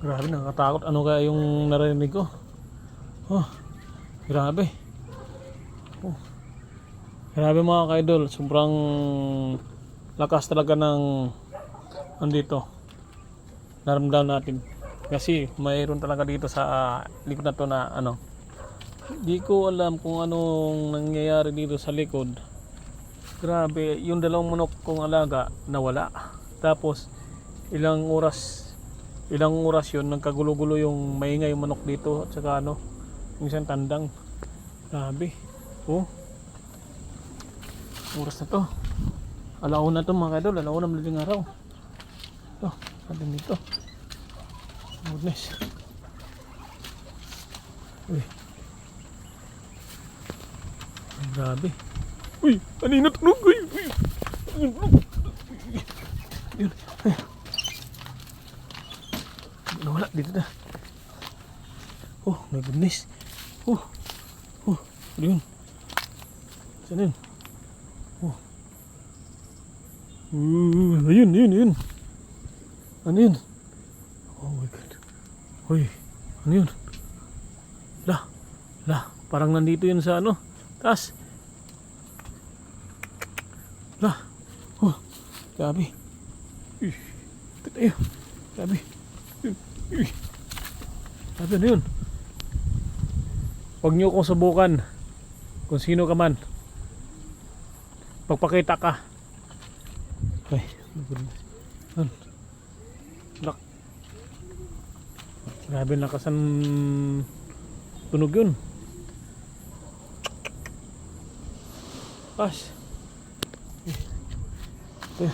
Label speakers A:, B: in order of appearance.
A: Grabe, nakakatakot. Ano kaya yung narinig ko? Oh, grabe. Oh, grabe mga ka-idol. Sobrang lakas talaga ng andito. Naramdaman natin. Kasi mayroon talaga dito sa likod na to na ano. Di ko alam kung anong nangyayari dito sa likod. Grabe, yung dalawang manok kong alaga nawala. Tapos ilang oras yun nagkagulo-gulo yung maingay yung manok dito at saka ano, yung isang tandang. Grabe. Oh, oras na to. Alauna to mga kadol, alauna madaling araw. Ito, natin dito. Goodness. Uy. Grabe. Uy, kanina tunog. Uy. Yun. Nawala dito na. Oh my goodness. Oh. Ano yun? Saan yun? Oh. Ayun. Ano yun? Oh my god. Uy, ano yun? Parang nandito yun sa ano, taas. Oh, grabe. Ito tayo. Grabe. Grabe, ano yun? Huwag nyo kong subukan kung sino ka man. Pagpakita ka. Ay, lak. Grabe, nakasan tunog yun. Pas. Ito.